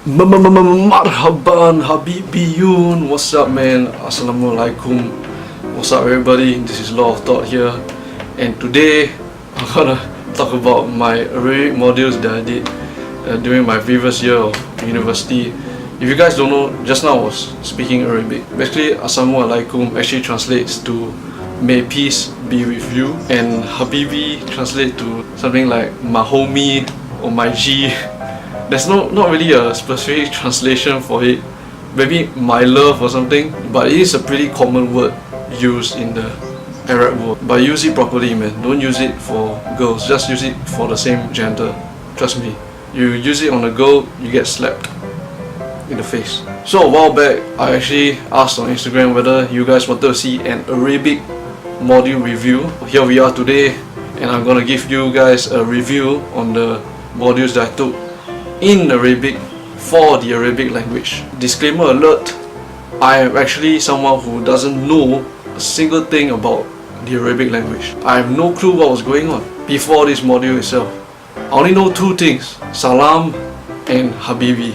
Marhaban Habibiyun. What's up, man? Assalamualaikum. What's up, everybody? This is Law of Thought here, and today I'm gonna talk about my Arabic modules that I did during my previous year of university. If you guys don't know, just now I was speaking Arabic. Basically, Assalamualaikum actually translates to may peace be with you, and Habibi translates to something like my homie or my G. There's not really a specific translation for it, maybe my love or something, but it is a pretty common word used in the Arab world. But use it properly, man. Don't use it for girls, just use it for the same gender. Trust me, you use it on a girl, you get slapped in the face. So a while back, I actually asked on Instagram whether you guys wanted to see an Arabic module review. Here we are today, and I'm gonna give you guys a review on the modules that I took in Arabic for the Arabic language. Disclaimer alert, I am actually someone who doesn't know a single thing about the Arabic language. I have no clue what was going on before this module itself. I only know two things: Salam and Habibi.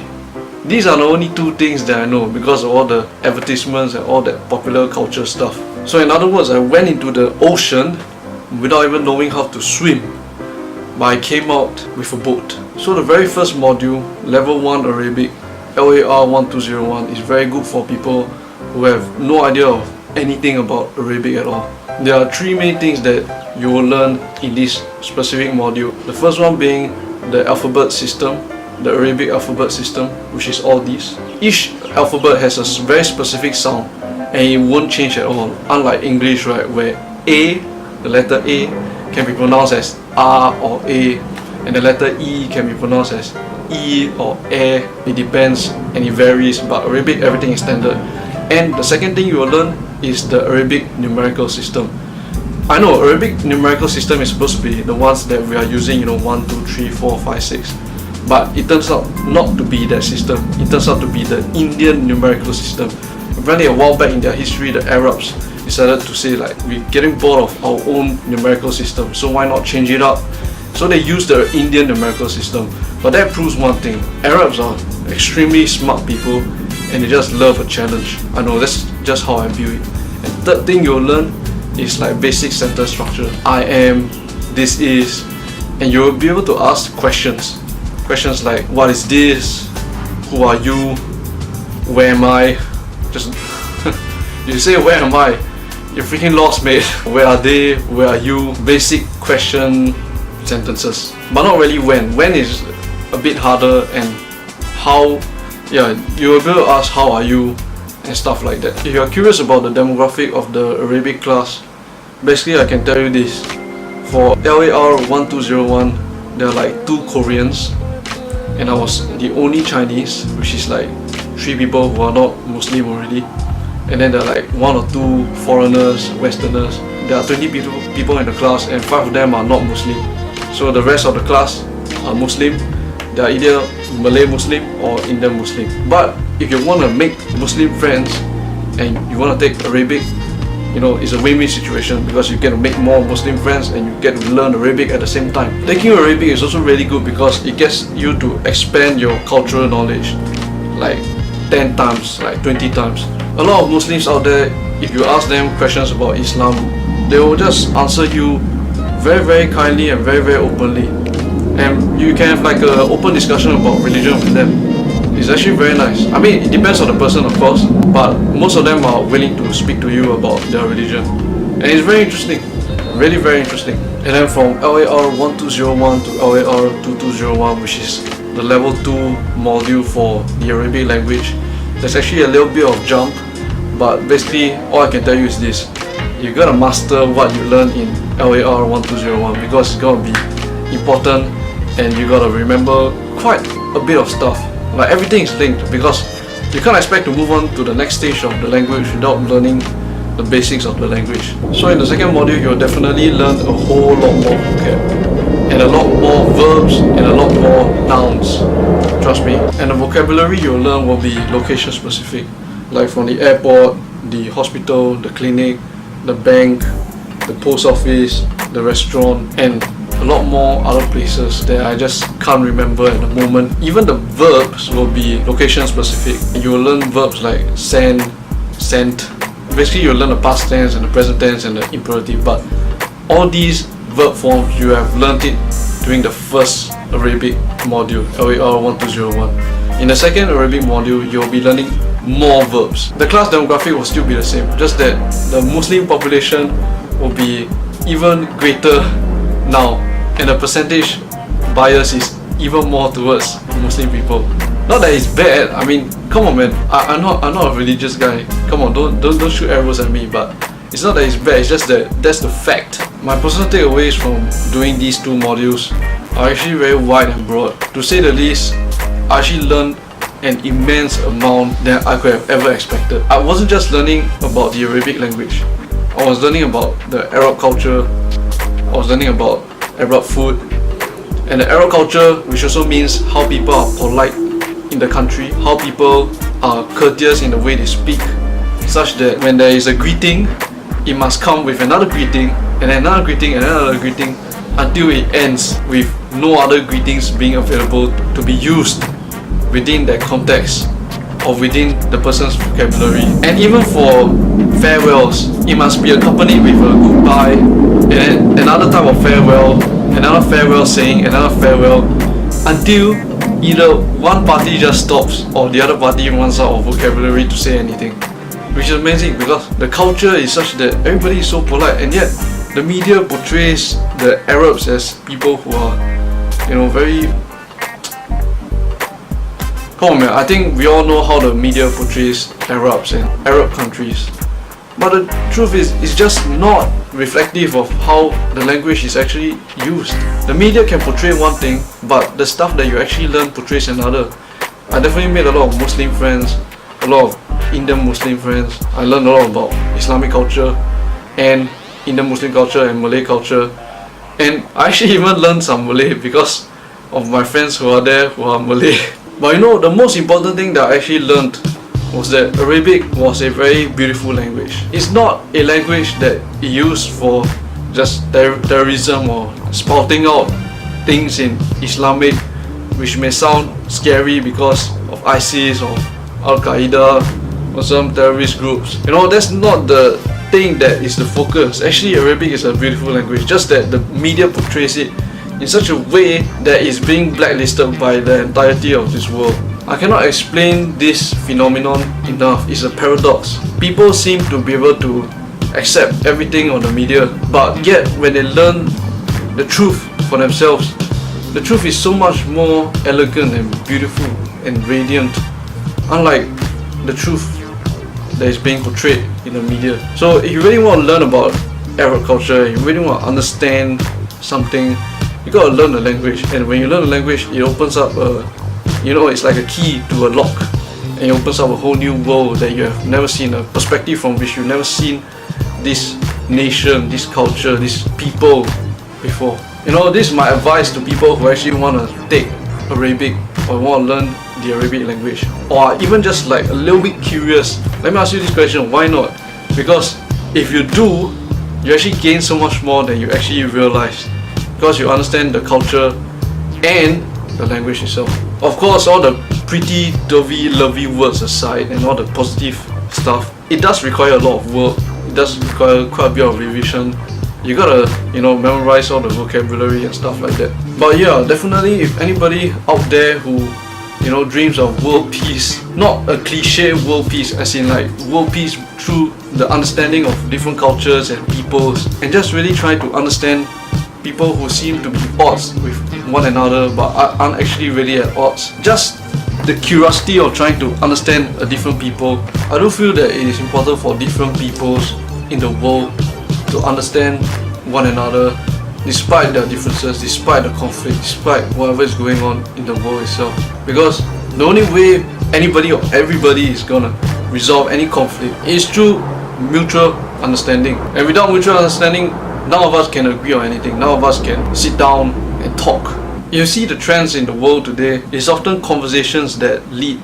These are the only two things that I know because of all the advertisements and all that popular culture stuff. So in other words, I went into the ocean without even knowing how to swim, but I came out with a boat. So the very first module, level 1 Arabic, LAR 1201, is very good for people who have no idea of anything about Arabic at all. There are three main things that you will learn in this specific module. The first one being the alphabet system, the Arabic alphabet system, which is all these. Each alphabet has a very specific sound and it won't change at all. Unlike English, right, where A, the letter A, can be pronounced as A or A, and the letter E can be pronounced as E or E. It depends and it varies, but Arabic, everything is standard. And the second thing you will learn is the Arabic numerical system. I know Arabic numerical system is supposed to be the ones that we are using, 1, 2, 3, 4, 5, 6. But it turns out not to be that system. It turns out to be the Indian numerical system. Apparently a while back in their history, the Arabs decided to say, like, we're getting bored of our own numerical system, so why not change it up? So they used the Indian numerical system. But that proves one thing: Arabs are extremely smart people and they just love a challenge. I know, that's just how I view it. And third thing you'll learn is like basic sentence structure. I am, this is, and you'll be able to ask questions. Questions like, what is this? Who are you? Where am I? Just you say, where am I? You're freaking lost, mate. Where are they? Where are you? Basic question sentences, but not really when. When is a bit harder, and how, yeah, you will be able to ask how are you and stuff like that. If you are curious about the demographic of the Arabic class, basically I can tell you this: for LAR 1201, there are like 2 Koreans, and I was the only Chinese, which is like 3 people who are not Muslim already, and then there are like 1 or 2 foreigners, Westerners. There are 20 people in the class, and 5 of them are not Muslim. So the rest of the class are Muslim. They are either Malay Muslim or Indian Muslim. But if you want to make Muslim friends and you want to take Arabic, it's a win-win situation because you get to make more Muslim friends and you get to learn Arabic at the same time. Taking Arabic is also really good because it gets you to expand your cultural knowledge like 10 times, like 20 times. A lot of Muslims out there, if you ask them questions about Islam, they will just answer you very, very kindly and very, very openly, and you can have like an open discussion about religion with them. It's actually very nice. I mean, it depends on the person, of course, but most of them are willing to speak to you about their religion, and it's very interesting, really very interesting. And then from LAR 1201 to LAR 2201, which is the level 2 module for the Arabic language, there's actually a little bit of jump, but basically all I can tell you is this: you gotta master what you learn in LAR 1201 because it's gonna be important, and you gotta remember quite a bit of stuff. Like, everything is linked because you can't expect to move on to the next stage of the language without learning the basics of the language. So in the second module, you'll definitely learn a whole lot more vocab, and a lot more verbs, and a lot more nouns. Trust me. And the vocabulary you'll learn will be location specific, like from the airport, the hospital, the clinic, the bank, the post office, the restaurant, and a lot more other places that I just can't remember at the moment. Even the verbs will be location specific. You will learn verbs like send, sent. Basically you'll learn the past tense and the present tense and the imperative, but all these verb forms you have learned it during the first Arabic module, LAR 1201. In the second Arabic module, you'll be learning more verbs. The class demographic will still be the same, just that the Muslim population will be even greater now, and the percentage bias is even more towards Muslim people. Not that it's bad. I mean, come on, man. I'm not a religious guy. Come on, don't shoot arrows at me. But it's not that it's bad. It's just that that's the fact. My personal takeaways from doing these two modules are actually very wide and broad. To say the least, I actually learned an immense amount that I could have ever expected. I wasn't just learning about the Arabic language. I was learning about the Arab culture. I was learning about Arab food. And the Arab culture, which also means how people are polite in the country, how people are courteous in the way they speak, such that when there is a greeting, it must come with another greeting, and another greeting, and another greeting, until it ends with no other greetings being available to be used within that context or within the person's vocabulary. And even for farewells, it must be accompanied with a goodbye, and then another type of farewell, another farewell saying, another farewell, until either one party just stops or the other party runs out of vocabulary to say anything. Which is amazing because the culture is such that everybody is so polite, and yet the media portrays the Arabs as people who are, very... Come on, man, I think we all know how the media portrays Arabs and Arab countries. But the truth is, it's just not reflective of how the language is actually used. The media can portray one thing, but the stuff that you actually learn portrays another. I definitely made a lot of Muslim friends, a lot of Indian Muslim friends. I learned a lot about Islamic culture and Indian Muslim culture and Malay culture. And I actually even learned some Malay because of my friends who are there who are Malay. But the most important thing that I actually learned was that Arabic was a very beautiful language. It's not a language that is used for just terrorism or spouting out things in Islamic which may sound scary because of ISIS or Al-Qaeda or some terrorist groups. That's not the thing that is the focus. Actually, Arabic is a beautiful language, just that the media portrays it in such a way that it's being blacklisted by the entirety of this world. I cannot explain this phenomenon enough. It's a paradox. People seem to be able to accept everything on the media, but yet when they learn the truth for themselves, the truth is so much more elegant and beautiful and radiant, unlike the truth that is being portrayed in the media. So if you really want to learn about Arab culture, you really want to understand something, you gotta learn the language. And when you learn the language, it opens up it's like a key to a lock, and it opens up a whole new world that you have never seen, a perspective from which you've never seen this nation, this culture, these people before. This is my advice to people who actually want to take Arabic or want to learn the Arabic language, or are even just like a little bit curious. Let me ask you this question: why not? Because if you do, you actually gain so much more than you actually realize, because you understand the culture and the language itself. Of course, all the pretty, dovey, lovey words aside and all the positive stuff, it does require a lot of work. It does require quite a bit of revision. You gotta, memorize all the vocabulary and stuff like that. But yeah, definitely if anybody out there who, dreams of world peace, not a cliche world peace as in like world peace through the understanding of different cultures and peoples, and just really try to understand people who seem to be at odds with one another but aren't actually really at odds. Just the curiosity of trying to understand a different people. I do feel that it is important for different peoples in the world to understand one another despite their differences, despite the conflict, despite whatever is going on in the world itself. Because the only way anybody or everybody is gonna resolve any conflict is through mutual understanding. And without mutual understanding, none of us can agree on anything. None of us can sit down and talk. You see the trends in the world today, it's often conversations that lead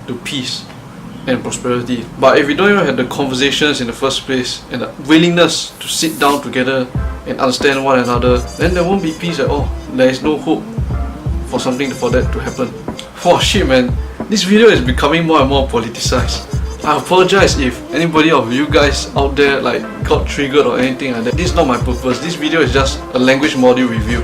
to peace and prosperity. But if we don't even have the conversations in the first place and the willingness to sit down together and understand one another, then there won't be peace at all. There is no hope for that to happen. Oh shit man, this video is becoming more and more politicized. I apologize if anybody of you guys out there like got triggered or anything like that. This is not my purpose. This video is just a language module review.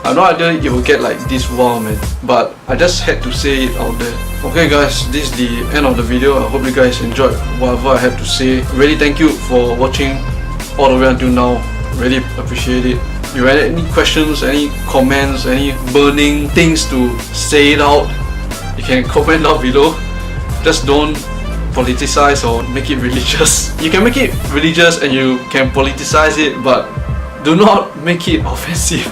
I have no idea it will get like this wow man, but I just had to say it out there. Okay guys, this is the end of the video. I hope you guys enjoyed whatever I had to say. Really thank you for watching all the way until now. Really appreciate it. If you had any questions, any comments, any burning things to say it out, you can comment down below. Just don't politicize or make it religious. You can make it religious and you can politicize it, but do not make it offensive.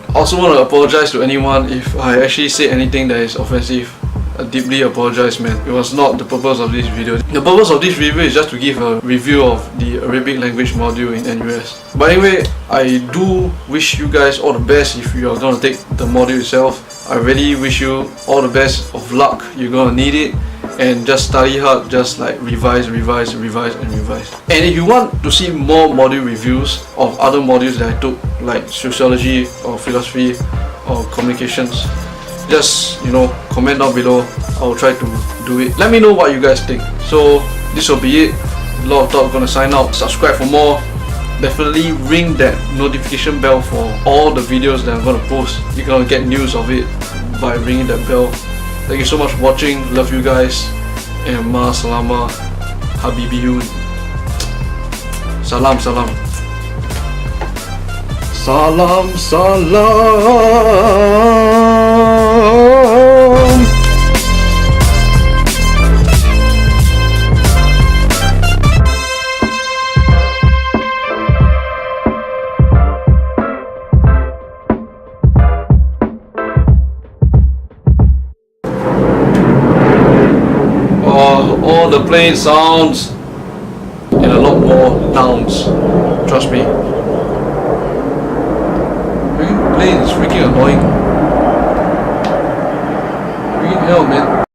I also want to apologize to anyone if I actually say anything that is offensive. I deeply apologize man. It was not the purpose of this video. The purpose of this review is just to give a review of the Arabic language module in NUS. But anyway, I do wish you guys all the best if you are going to take the module itself. I really wish you all the best of luck. You're going to need it. And just study hard, just like revise. And if you want to see more module reviews of other modules that I took, like sociology or philosophy or communications, just comment down below. I will try to do it. Let me know what you guys think. So this will be it. Law of Thought gonna sign out. Subscribe for more. Definitely ring that notification bell for all the videos that I'm gonna post. You're gonna get news of it by ringing that bell. Thank you so much for watching. Love you guys. And ma salama habibiyun. Salam. Salam. All the plane sounds and a lot more nouns. Trust me. Freaking plane is freaking annoying. Freaking hell man.